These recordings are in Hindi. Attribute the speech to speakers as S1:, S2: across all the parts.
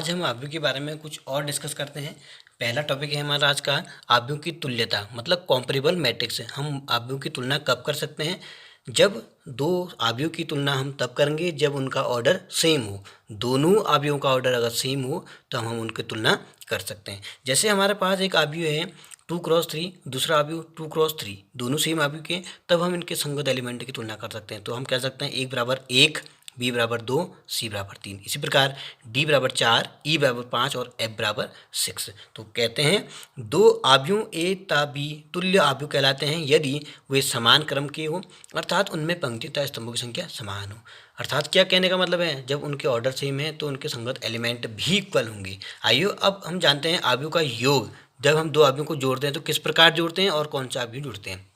S1: आज हम आव्यूह के बारे में कुछ और डिस्कस करते हैं। पहला टॉपिक है हमारा आज का आव्यूह की तुल्यता मतलब कॉम्परेबल मैट्रिक्स। हम आव्यूह की तुलना कब कर सकते हैं? जब दो आव्यूह की तुलना हम तब करेंगे जब उनका ऑर्डर सेम हो। दोनों आव्यूहों का ऑर्डर अगर सेम हो तो हम उनकी तुलना कर सकते हैं। जैसे हमारे पास एक आव्यूह है 2×3, दूसरा आव्यूह 2×3, दोनों सेम आव्यूह के, तब हम इनके संगत एलिमेंट की तुलना कर सकते हैं। तो हम कह सकते हैं 1 = 1, बी बराबर 2, सी बराबर 3। इसी प्रकार डी बराबर 4, ई बराबर 5 और एफ बराबर 6। तो कहते हैं दो आव्यूह ए तथा बी तुल्य आव्यूह कहलाते हैं यदि वे समान क्रम के हो, अर्थात उनमें पंक्ति तथा स्तंभों की संख्या समान हो। अर्थात क्या कहने का मतलब है, जब उनके ऑर्डर सेम है तो उनके संगत एलिमेंट भी इक्वल होंगे। आइए अब हम जानते हैं आव्यूह का योग। जब हम दो आव्यूह को जोड़ते हैं तो किस प्रकार जोड़ते हैं और कौन सा आव्यूह जुड़ते हैं।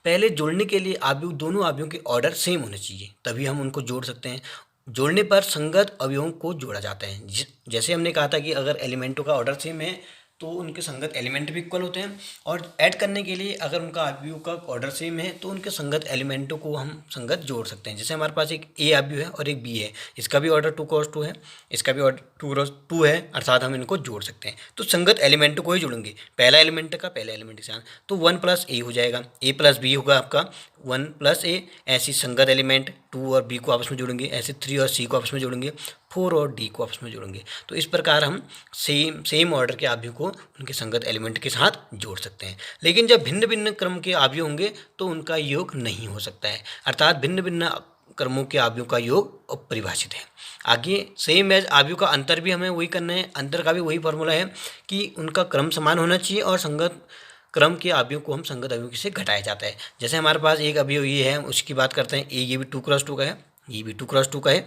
S1: पहले जोड़ने के लिए आव्यूह दोनों आव्यूहों के ऑर्डर सेम होने चाहिए, तभी हम उनको जोड़ सकते हैं। जोड़ने पर संगत अवयवों को जोड़ा जाता है। जैसे हमने कहा था कि अगर एलिमेंटों का ऑर्डर सेम है तो उनके संगत एलिमेंट भी इक्वल होते हैं, और ऐड करने के लिए अगर उनका आव्यूह का ऑर्डर सेम है तो उनके संगत एलिमेंटों को हम संगत जोड़ सकते हैं। जैसे हमारे पास एक ए आव्यूह है और एक बी है, इसका भी ऑर्डर 2×2 है, इसका भी ऑर्डर 2×2 है, अर्थात हम इनको जोड़ सकते हैं। तो संगत एलिमेंटों को ही जोड़ेंगे, पहला एलिमेंट का पहले एलिमेंट के साथ, तो 1+a हो जाएगा, a+b होगा आपका 1+a। ऐसी संगत एलिमेंट 2 और b को आपस में जोड़ेंगे, ऐसे 3 और c को आपस में जोड़ेंगे, 4 और d को आपस में जोड़ेंगे। तो इस प्रकार हम सेम ऑर्डर के आव्यूह को उनके संगत एलिमेंट के साथ जोड़ सकते हैं। लेकिन जब भिन्न भिन्न क्रम के आव्यूह होंगे तो उनका योग नहीं हो सकता है, अर्थात भिन्न भिन्न क्रमों के आव्यूह का योग अपरिभाषित है। आगे सेम एज आव्यूह का अंतर भी हमें वही करना है। अंतर का भी वही फॉर्मूला है कि उनका क्रम समान होना चाहिए और संगत क्रम के आव्यूह को हम संगत आव्यूह से घटाया जाता है। जैसे हमारे पास एक आव्यूह ये है, उसकी बात करते हैं। ये भी 2×2 का है, ये भी 2×2 का है,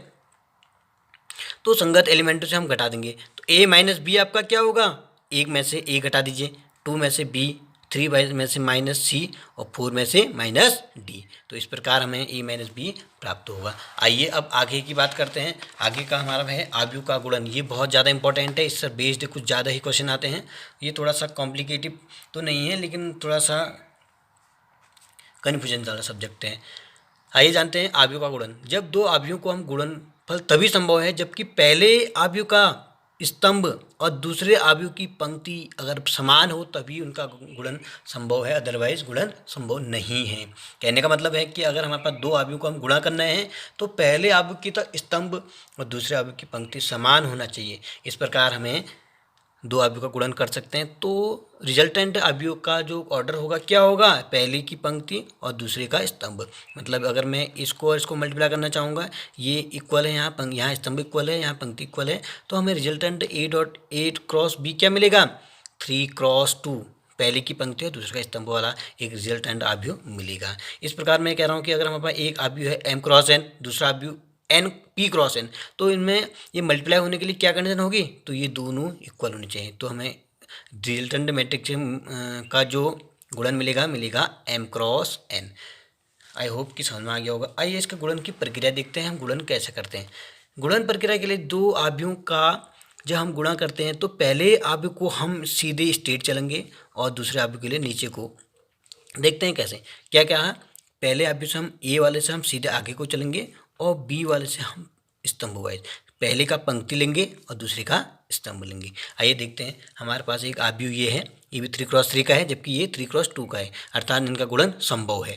S1: तो संगत एलिमेंटों से हम घटा देंगे। तो a-b आपका क्या होगा, 1 में से a घटा दीजिए, 2 में से b, 3 में से -c और 4 में से -d। तो इस प्रकार हमें a-b प्राप्त होगा। आइए अब आगे की बात करते हैं। आगे का हमारा है आव्यूह का गुणन। ये बहुत ज़्यादा इंपॉर्टेंट है, इससे बेस्ड कुछ ज़्यादा ही क्वेश्चन आते हैं। ये थोड़ा सा कॉम्प्लिकेटिव तो नहीं है, लेकिन थोड़ा सा कन्फ्यूजन वाला सब्जेक्ट है। आइए जानते हैं आव्यूह का गुणन। जब दो आव्यूहों को हम गुणनफल तभी संभव है जबकि पहले आव्यूह का स्तंभ और दूसरे आव्यूह की पंक्ति अगर समान हो, तभी उनका गुणन संभव है, अदरवाइज गुणन संभव नहीं है। कहने का मतलब है कि अगर हमारे पास दो आव्यूह को हम गुणा करना है तो पहले आव्यूह की तो स्तंभ और दूसरे आव्यूह की पंक्ति समान होना चाहिए। इस प्रकार हमें दो आव्यूह का गुणन कर सकते हैं। तो रिजल्टेंट आव्यूह का जो ऑर्डर होगा क्या होगा, पहले की पंक्ति और दूसरे का स्तंभ। मतलब अगर मैं इसको और इसको मल्टीप्लाई करना चाहूँगा, ये इक्वल है, यहाँ स्तंभ इक्वल है, यहाँ पंक्ति इक्वल है, तो हमें रिजल्टेंट a.a×b क्या मिलेगा, 3×2, पहले की पंक्ति और दूसरे का स्तंभ वाला एक रिजल्टेंट आव्यूह मिलेगा। इस प्रकार मैं कह रहा हूँ कि अगर हमारे पास एक आव्यूह है m×n, दूसरा आव्यूह p×n, तो इनमें ये मल्टीप्लाई होने के लिए क्या कंडीशन होगी, तो ये दोनों इक्वल होने चाहिए। तो हमें रिजल्टेंट मैट्रिक्स का जो गुणन मिलेगा m×n। आई होप कि समझ में आ गया होगा। आइए इसके गुणन की प्रक्रिया देखते हैं, हम गुणन कैसे करते हैं। गुणन प्रक्रिया के लिए दो आव्यूहों का जब हम गुणा करते हैं तो पहले आव्यूह को हम सीधे स्ट्रेट चलेंगे और दूसरे आव्यूह के लिए नीचे को। देखते हैं कैसे, क्या क्या है। पहले आव्यूह से हम ए वाले से हम सीधे आगे को चलेंगे और बी वाले से हम स्तंभ वाइज, पहले का पंक्ति लेंगे और दूसरे का स्तंभ लेंगे। आइए देखते हैं। हमारे पास एक आव्यूह ये है, ये भी 3×3 का है जबकि ये 3×2 का है, अर्थात इनका गुणन संभव है।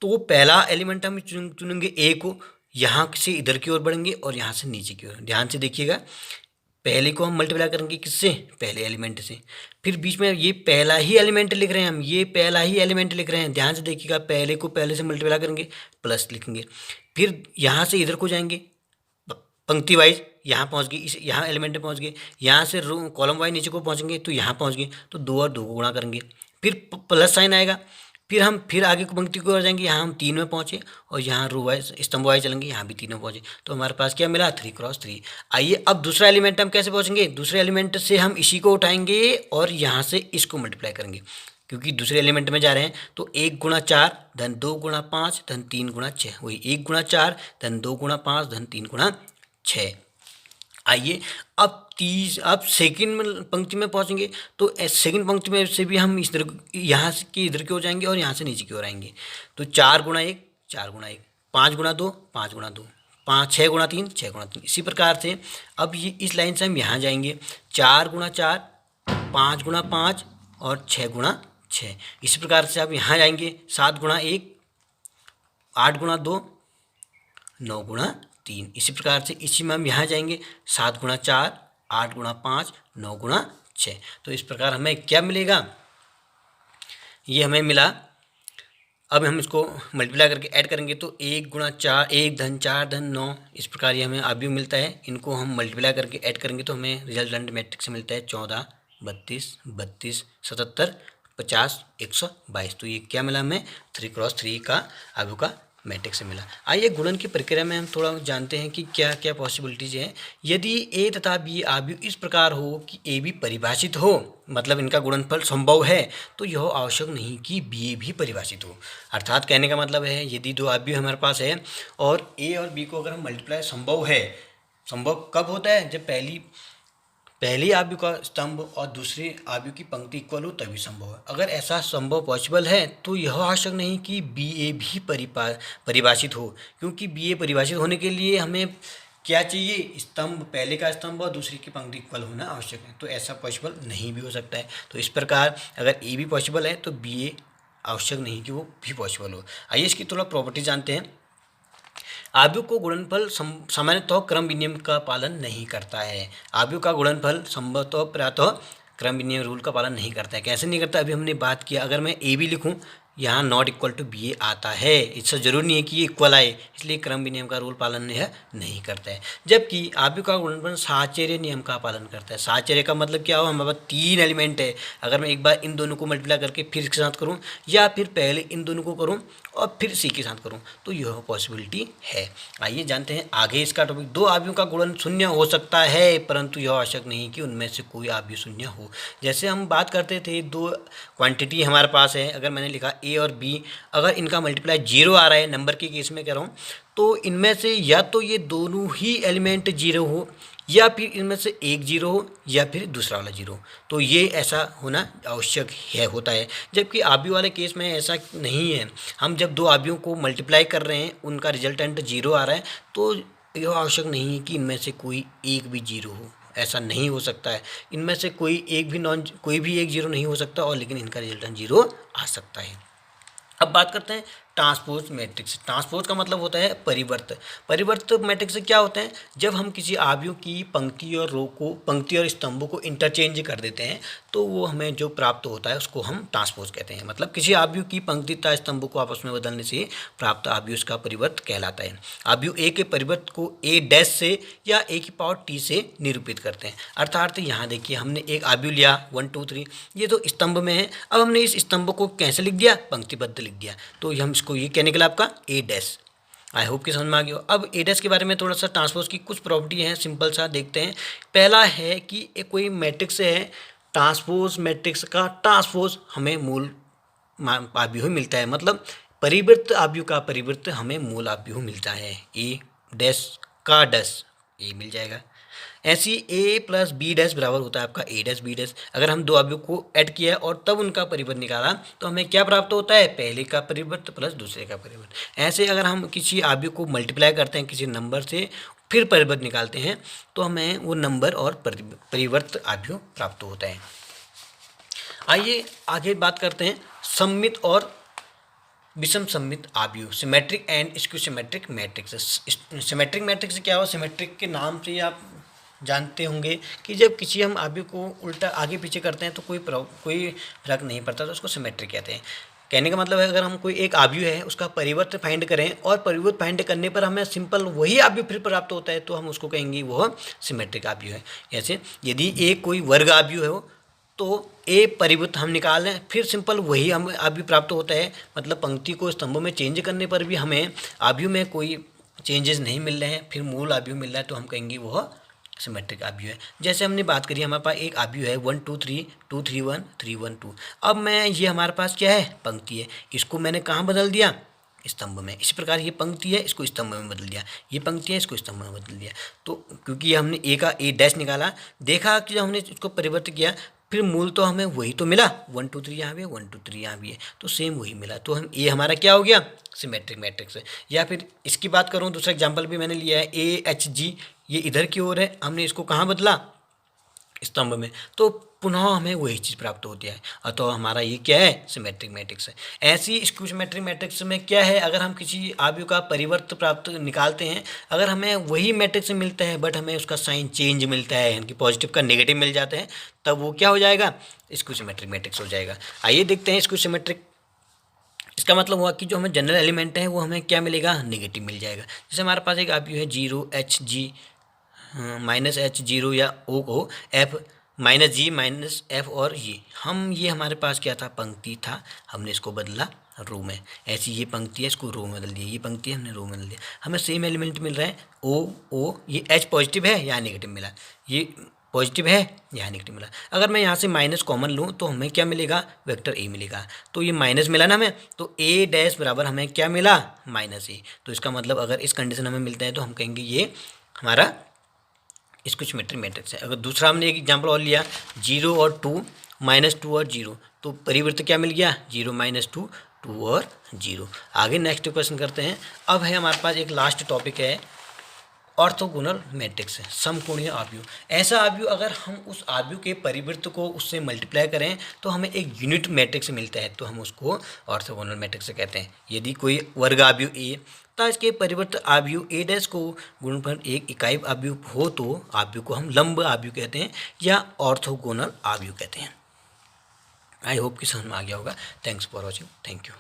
S1: तो पहला एलिमेंट हम चुनेंगे ए को, यहाँ से इधर की ओर बढ़ेंगे और यहाँ से नीचे की ओर। ध्यान से देखिएगा, पहले को हम मल्टीप्लाई करेंगे किससे, पहले एलिमेंट से। फिर बीच में ये पहला ही एलिमेंट लिख रहे हैं हम, ये पहला ही एलिमेंट लिख रहे हैं, ध्यान से देखिएगा, पहले को पहले से मल्टीप्लाई करेंगे, प्लस लिखेंगे। फिर यहाँ से इधर को जाएंगे पंक्ति वाइज, यहाँ पहुँच गए, इस यहाँ एलिमेंट में पहुँच गए, यहाँ से रो कॉलम वाइज नीचे को पहुँचेंगे तो यहाँ पहुँच गए, तो 2 और 2 को गुणा करेंगे, फिर प्लस साइन आएगा। फिर हम आगे को पंक्ति को जाएंगे, यहाँ हम 3 में पहुँचे और यहाँ रो वाइज स्तंभ वाइज चलेंगे, यहाँ भी 3 में पहुँचे, तो हमारे पास क्या मिला, 3×3। आइए अब दूसरा एलिमेंट हम कैसे पहुँचेंगे, दूसरे एलिमेंट से हम इसी को उठाएंगे और यहाँ से इसको मल्टीप्लाई करेंगे, क्योंकि दूसरे एलिमेंट में जा रहे हैं। तो 1×4 धन 2×5 धन 3×6, वही 1×4 धन 2×5 धन 3×6। आइए अब सेकंड पंक्ति में पहुंचेंगे, तो सेकंड पंक्ति में से भी हम इधर यहाँ की इधर की ओर जाएंगे और यहाँ से नीचे की ओर आएंगे। तो 4×1 4×1, 5×2 5×2, 5 6 गुणा 3 6 गुणा 3। इसी प्रकार से अब ये इस लाइन से हम यहाँ जाएंगे 4 गुणा 4 5 गुणा 5 और 6 गुणा 6। इसी प्रकार से आप यहाँ जाएंगे 7 गुणा 1 8 गुणा 2 9 गुणा 3। इसी प्रकार से इसी में हम यहाँ जाएंगे 7 गुणा 4 8 गुणा 5 9 गुणा 6। तो इस प्रकार हमें क्या मिलेगा, ये हमें मिला। अब हम इसको मल्टीप्लाई करके ऐड करेंगे तो 1 गुणा 4 1 धन 4 धन 9। इस प्रकार ये हमें अवयव मिलता है। इनको हम मल्टीप्लाई करके ऐड करेंगे तो हमें रिजल्टेंट मैट्रिक्स से मिलता है 14 32 32 77 50 122। तो ये क्या मिला हमें 3x3 का अवयव का मैट्रिक्स से मिला। आइए गुणन की प्रक्रिया में हम थोड़ा जानते हैं कि क्या क्या पॉसिबिलिटीज हैं। यदि ए तथा बी अवयव इस प्रकार हो कि ए बी परिभाषित हो, मतलब इनका गुणनफल संभव है, तो यह आवश्यक नहीं कि बी ए भी परिभाषित हो। अर्थात कहने का मतलब है यदि दो अवयव हमारे पास है और ए और बी को अगर हम मल्टीप्लाई संभव है, संभव कब होता है, जब पहली अवयव का स्तंभ और दूसरे अवयव की पंक्ति इक्वल हो तभी संभव है। अगर ऐसा संभव पॉसिबल है तो यह आवश्यक नहीं कि बी ए भी परिभाषित हो, क्योंकि बी ए परिभाषित होने के लिए हमें क्या चाहिए, स्तंभ, पहले का स्तंभ और दूसरे की पंक्ति इक्वल होना आवश्यक है। तो ऐसा पॉसिबल नहीं भी हो सकता है। तो इस प्रकार अगर ए भी पॉसिबल है तो बी ए आवश्यक नहीं कि वो भी पॉसिबल हो। आइए इसकी थोड़ा प्रॉपर्टी जानते हैं। अवयव को गुणनफल सामान्यतः क्रम विनियम का पालन नहीं करता है। अवयव का गुणनफल संभवतः प्रायतः क्रम विनियम रूल का पालन नहीं करता है। कैसे नहीं करता, अभी हमने बात किया। अगर मैं ए बी लिखूँ, यहाँ नॉट इक्वल टू बी ए आता है, इससे जरूरी नहीं है कि ये इक्वल आए, इसलिए क्रम विनियम का रूल पालन नहीं करता है। जबकि अवयव का गुणनफल साहचर्य नियम का पालन करता है। साहचर्य का मतलब क्या हो, हमारे पास 3 एलिमेंट है, अगर मैं एक बार इन दोनों को मल्टीप्लाई करके फिर इसके साथ करूँ या फिर पहले इन दोनों को करूँ और फिर सी के साथ करूँ, तो यह पॉसिबिलिटी है। आइए जानते हैं आगे इसका टॉपिक। दो अवयवों का गुणन शून्य हो सकता है, परंतु यह आवश्यक नहीं कि उनमें से कोई अवयव शून्य हो। जैसे हम बात करते थे, दो क्वांटिटी हमारे पास है, अगर मैंने लिखा ए और बी, अगर इनका मल्टीप्लाई 0 आ रहा है, नंबर के केस में कह रहा हूँ, तो इनमें से या तो ये दोनों ही एलिमेंट 0 हो या फिर इनमें से एक 0 हो या फिर दूसरा वाला 0। तो ये ऐसा होना आवश्यक होता है। जबकि अवयव वाले केस में ऐसा नहीं है। हम जब दो अवयवों को मल्टीप्लाई कर रहे हैं, उनका रिजल्टेंट 0 आ रहा है, तो यह आवश्यक नहीं है कि इनमें से कोई एक भी 0 हो। ऐसा नहीं हो सकता है। इनमें से कोई भी एक 0 नहीं हो सकता, और लेकिन इनका रिजल्टेंट 0 आ सकता है। अब बात करते हैं ट्रांसपोज मैट्रिक्स। ट्रांसपोज का मतलब होता है परिवर्त। परिवर्त मैट्रिक्स क्या होता है, जब हम किसी अवयव की पंक्ति और स्तंभों को इंटरचेंज कर देते हैं, तो वो हमें जो प्राप्त होता है उसको हम ट्रांसपोज कहते हैं। मतलब किसी अवयव की पंक्ति तथा स्तंभों को आपस में बदलने से प्राप्त अवयव उसका परिवर्त कहलाता है। अवयव ए के परिवर्त को ए डैश से या ए की पावर टी से निरूपित करते हैं। अर्थात यहाँ देखिए, हमने एक अवयव लिया 1 2 3, ये तो स्तंभ में है। अब हमने इस स्तंभ को कैसे लिख दिया, पंक्तिबद्ध लिख दिया, तो हम इसको ये क्या निकला आपका ए डैश। आई होप कि समझ में आ गया हो। अब ए डैश के बारे में थोड़ा सा ट्रांसपोज की कुछ प्रॉपर्टी है, सिंपल सा देखते हैं। पहला है कि एक कोई मैट्रिक्स है, ट्रांसपोज मैट्रिक्स का ट्रांसपोज हमें मूल अवयव मिलता है। मतलब परिवर्त अवयव का परिवर्त हमें मूल अवयव मिलता है। ए डैश का डैश ए मिल जाएगा। ऐसी ए प्लस बी डैश बराबर होता है आपका ए डैश बी डैश। अगर हम दो अवयव को ऐड किया और तब उनका परिवर्त निकाला, तो हमें क्या प्राप्त होता है, पहले का परिवर्त प्लस दूसरे का परिवर्त। ऐसे अगर हम किसी अवयव को मल्टीप्लाई करते हैं किसी नंबर से, फिर परिवर्त निकालते हैं, तो हमें वो नंबर और परिवर्त अवयव प्राप्त होता है। आइए आगे बात करते हैं सममित और विषम सममित अवयव, symmetric and skew symmetric matrix. Symmetric matrix क्या हो, सिमेट्रिक के नाम से आप जानते होंगे कि जब किसी हम अवयव को उल्टा आगे पीछे करते हैं तो कोई फर्क नहीं पड़ता, तो उसको सिमेट्रिक कहते हैं। कहने का मतलब है, अगर हम कोई एक अवयव है उसका परिवर्त फाइंड करें और परिवर्त फाइंड करने पर हमें सिंपल वही अवयव फिर प्राप्त होता है, तो हम उसको कहेंगे वह सिमेट्रिक अवयव है। जैसे यदि एक कोई वर्ग अवयव हो, तो ए परिवर्त हम निकाल लें, फिर सिंपल वही हमें अवयव प्राप्त होता है। मतलब पंक्ति को स्तंभ में चेंज करने पर भी हमें अवयव में कोई चेंजेस नहीं मिल रहे हैं, फिर मूल अवयव मिल रहा है, तो हम कहेंगे वह सिमेट्रिक अवयव है। जैसे हमने बात करी, हमारे पास एक अवयव है 1 2 3 2 3 1 3 1 2। अब मैं ये हमारे पास क्या है, पंक्ति है, इसको मैंने कहाँ बदल दिया, स्तंभ में। इसी प्रकार ये पंक्ति है, इसको स्तंभ में बदल दिया, ये पंक्ति है, इसको स्तंभ में बदल दिया। तो क्योंकि हमने ए का ए डैश निकाला, देखा कि जब हमने इसको परिवर्तित किया फिर मूल तो हमें वही तो मिला, 1 2 3 यहाँ भी है, 1 2 3 यहाँ भी है, तो सेम वही मिला, तो हम ये हमारा क्या हो गया, सिमेट्रिक मैट्रिक्स है। या फिर इसकी बात करूँ, दूसरा एग्जाम्पल भी मैंने लिया है, AHG, ये इधर की ओर है, हमने इसको कहाँ बदला, स्तंभ में, तो पुनः हमें वही चीज़ प्राप्त होती है, अतः हमारा ये क्या है, सिमेट्रिक मैट्रिक्स है। ऐसी स्क्यू सिमेट्रिक मैट्रिक्स में क्या है, अगर हम किसी आव्यूह का परिवर्त प्राप्त निकालते हैं, अगर हमें वही मैट्रिक्स मिलता है बट हमें उसका साइन चेंज मिलता है, यानी कि पॉजिटिव का नेगेटिव मिल जाते हैं, तब वो क्या हो जाएगा, स्क्यू सिमेट्रिक मैट्रिक्स हो जाएगा। आइए देखते हैं स्क्यू सिमेट्रिक। इसका मतलब हुआ कि जो हमें जनरल एलिमेंट है वो हमें क्या मिलेगा, नेगेटिव मिल जाएगा। जैसे हमारे पास एक आव्यूह है 0HG -H0 या O F -G -F और ये हमारे पास क्या था, पंक्ति था, हमने इसको बदला रो में। ऐसी ये पंक्ति है, इसको रो में बदल दिया, ये पंक्ति है, हमने रो में बदल दिया, हमें सेम एलिमेंट मिल रहा है O, ये H पॉजिटिव है, यहाँ नेगेटिव मिला, ये पॉजिटिव है, यहाँ नेगेटिव मिला। अगर मैं यहाँ से माइनस कॉमन लूँ तो हमें क्या मिलेगा, वेक्टर A मिलेगा, तो ये माइनस मिला ना हमें, तो A डैश बराबर हमें क्या मिला, -A। तो इसका मतलब अगर इस कंडीशन हमें मिलता है तो हम कहेंगे ये हमारा स्क्यू सिमेट्रिक मैट्रिक्स है। अगर दूसरा हमने एक एग्जांपल और लिया, 0 और 2 -2 और 0, तो परिवर्त क्या मिल गया, 0 -2 2 और 0। आगे नेक्स्ट क्वेश्चन करते हैं। अब है हमारे पास एक लास्ट टॉपिक है, ऑर्थोगोनल मैट्रिक्स है, समकोणीय आव्यूह। ऐसा आव्यूह अगर हम उस आव्यूह के परिवृत्त को उससे मल्टीप्लाई करें तो हमें एक यूनिट मैट्रिक्स मिलता है, तो हम उसको ऑर्थोगोनल मैट्रिक्स कहते हैं। यदि कोई वर्ग आव्यूह ए तथा इसके परिवृत्त आव्यूह ए डैश को गुणनफल एक इकाई आव्यूह हो तो आव्यूह को हम लंब आव्यूह कहते हैं या ऑर्थोगोनल आव्यूह कहते हैं। आई होप कि समझ में आ गया होगा। Thanks for watching, thank you.